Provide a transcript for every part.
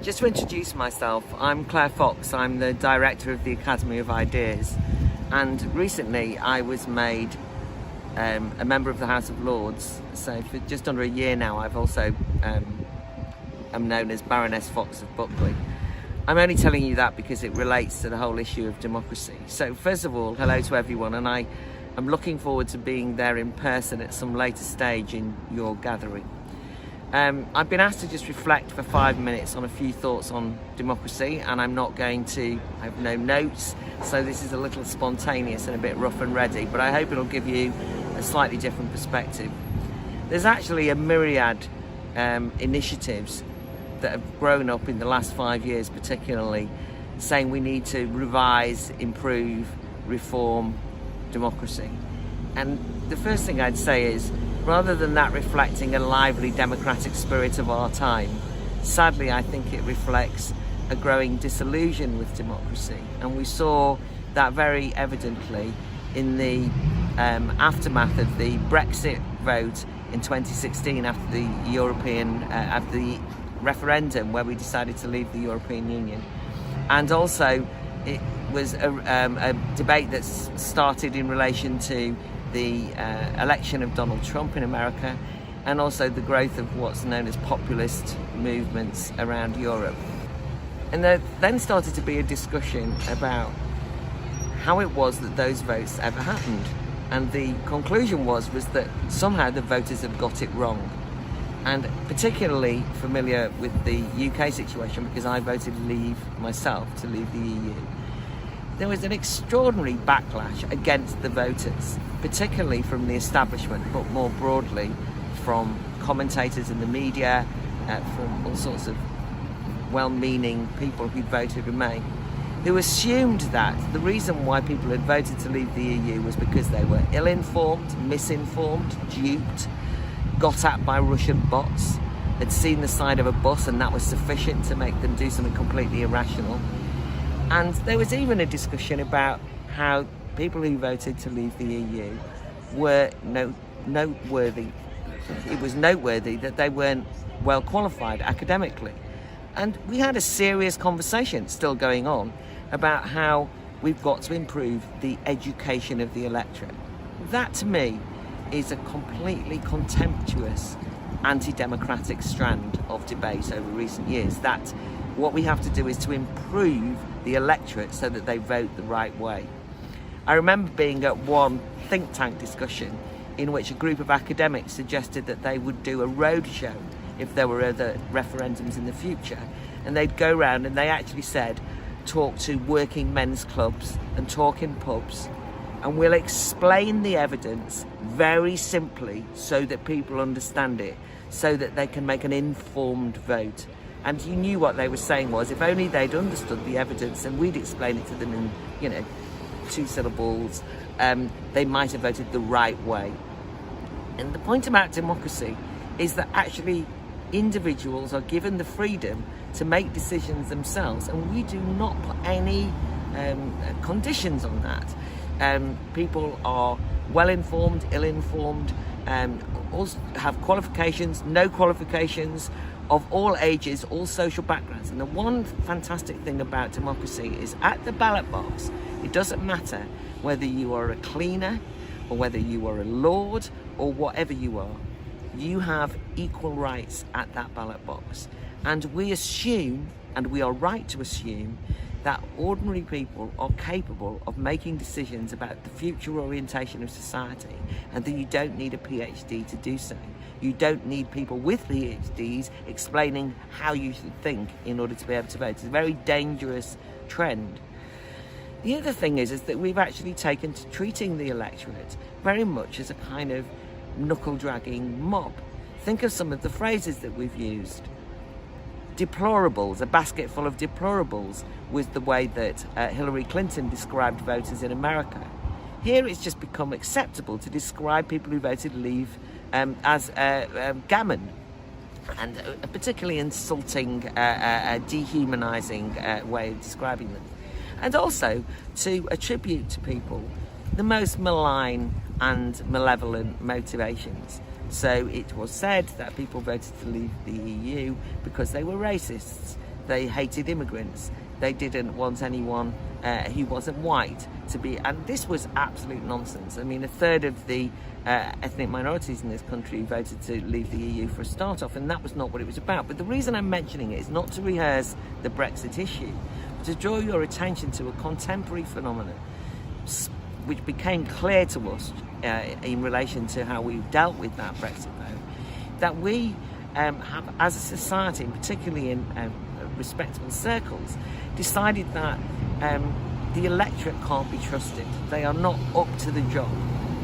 Just to introduce myself, I'm Claire Fox. I'm the director of the Academy of Ideas, and recently I was made a member of the House of Lords. So for just under a year now, I've also am known as Baroness Fox of Buckley. I'm only telling you that because it relates to the whole issue of democracy. So first of all, hello to everyone, and I'm looking forward to being there in person at some later stage in your gathering. I've been asked to just reflect for 5 minutes on a few thoughts on democracy, and I have no notes, so this is a little spontaneous and a bit rough and ready, but I hope it'll give you a slightly different perspective. There's actually a myriad initiatives that have grown up in the last 5 years particularly, saying we need to revise, improve, reform democracy. And the first thing I'd say is, rather than that reflecting a lively democratic spirit of our time, sadly I think it reflects a growing disillusion with democracy. And we saw that very evidently in the aftermath of the Brexit vote in 2016 after the referendum where we decided to leave the European Union. And also it was a debate that started in relation to the election of Donald Trump in America, and also the growth of what's known as populist movements around Europe. And there then started to be a discussion about how it was that those votes ever happened. And the conclusion was that somehow the voters had got it wrong. And particularly familiar with the UK situation, because I voted leave myself, to leave the EU. There was an extraordinary backlash against the voters, particularly from the establishment, but more broadly from commentators in the media, from all sorts of well-meaning people who voted Remain, who assumed that the reason why people had voted to leave the EU was because they were ill-informed, misinformed, duped, got at by Russian bots, had seen the side of a bus and that was sufficient to make them do something completely irrational. And there was even a discussion about how people who voted to leave the EU were noteworthy. It was noteworthy that they weren't well qualified academically. And we had a serious conversation still going on about how we've got to improve the education of the electorate. That to me is a completely contemptuous anti-democratic strand of debate over recent years. That what we have to do is to improve the electorate so that they vote the right way. I remember being at one think tank discussion in which a group of academics suggested that they would do a road show if there were other referendums in the future, and they'd go around and they actually said, talk to working men's clubs and talk in pubs, and we'll explain the evidence very simply so that people understand it, so that they can make an informed vote. And you knew what they were saying was, if only they'd understood the evidence and we'd explain it to them in, 2 syllables, they might have voted the right way. And the point about democracy is that actually individuals are given the freedom to make decisions themselves, and we do not put any conditions on that. People are well-informed, ill-informed, also have qualifications, no qualifications, of all ages, all social backgrounds. And the one fantastic thing about democracy is at the ballot box, it doesn't matter whether you are a cleaner or whether you are a lord or whatever you are, you have equal rights at that ballot box. And we assume, and we are right to assume, that ordinary people are capable of making decisions about the future orientation of society, and that you don't need a PhD to do so. You don't need people with PhDs explaining how you should think in order to be able to vote. It's a very dangerous trend. The other thing is that we've actually taken to treating the electorate very much as a kind of knuckle-dragging mob. Think of some of the phrases that we've used. Deplorables, a basket full of deplorables, was the way that Hillary Clinton described voters in America. Here it's just become acceptable to describe people who voted leave as gammon, and a particularly insulting, dehumanising way of describing them. And also to attribute to people the most malign and malevolent motivations. So it was said that people voted to leave the EU because they were racists. They hated immigrants. They didn't want anyone who wasn't white to be, and this was absolute nonsense. I mean, a third of the ethnic minorities in this country voted to leave the EU for a start off, and that was not what it was about. But the reason I'm mentioning it is not to rehearse the Brexit issue, but to draw your attention to a contemporary phenomenon which became clear to us in relation to how we dealt with that Brexit vote, that we have, as a society, and particularly in respectable circles, decided that the electorate can't be trusted. They are not up to the job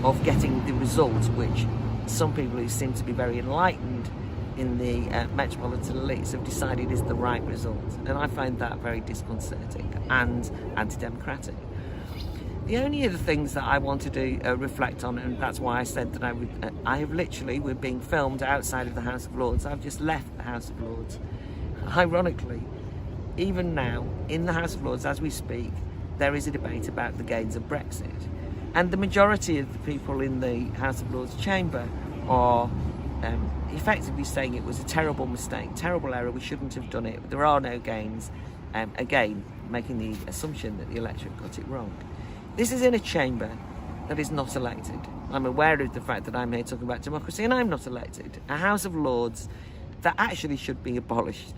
of getting the results which some people who seem to be very enlightened in the metropolitan elites have decided is the right result. And I find that very disconcerting and anti-democratic. The only other things that I wanted to reflect on, and that's why I said that I have literally, we're being filmed outside of the House of Lords. I've just left the House of Lords. Ironically, even now, in the House of Lords, as we speak, there is a debate about the gains of Brexit. And the majority of the people in the House of Lords chamber are effectively saying it was a terrible mistake, terrible error, we shouldn't have done it, there are no gains, again, making the assumption that the electorate got it wrong. This is in a chamber that is not elected. I'm aware of the fact that I'm here talking about democracy, and I'm not elected. A House of Lords that actually should be abolished.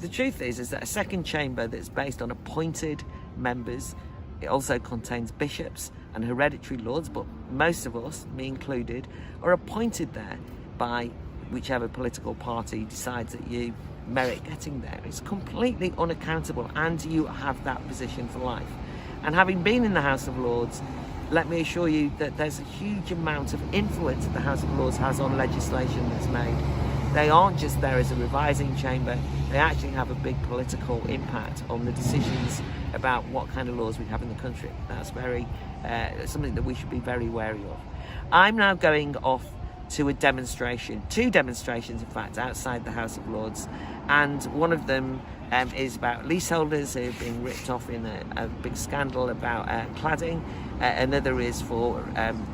The truth is that a second chamber that's based on appointed members, it also contains bishops and hereditary lords, but most of us, me included, are appointed there by whichever political party decides that you merit getting there. It's completely unaccountable, and you have that position for life. And having been in the House of Lords, let me assure you that there's a huge amount of influence that the House of Lords has on legislation that's made. They aren't just there as a revising chamber, they actually have a big political impact on the decisions about what kind of laws we have in the country. That's something that we should be very wary of. I'm now going off to a demonstration, two demonstrations in fact, outside the House of Lords, and one of them is about leaseholders who are being ripped off in a big scandal about cladding. Another is for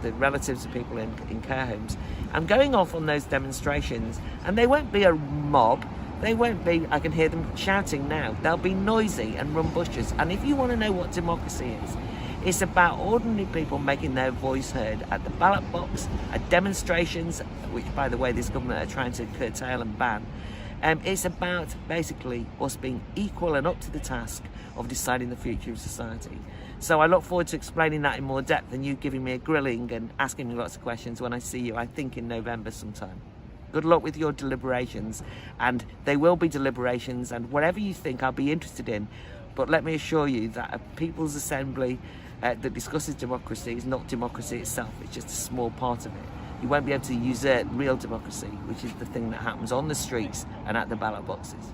the relatives of people in care homes. I'm going off on those demonstrations, and they won't be a mob. They won't be, I can hear them shouting now. They'll be noisy and rambunctious. And if you want to know what democracy is, it's about ordinary people making their voice heard at the ballot box, at demonstrations, which, by the way, this government are trying to curtail and ban. It's about basically us being equal and up to the task of deciding the future of society. So I look forward to explaining that in more depth and you giving me a grilling and asking me lots of questions when I see you, I think in November sometime. Good luck with your deliberations, and they will be deliberations, and whatever you think I'll be interested in. But let me assure you that a People's Assembly that discusses democracy is not democracy itself, it's just a small part of it. You won't be able to usurp real democracy, which is the thing that happens on the streets and at the ballot boxes.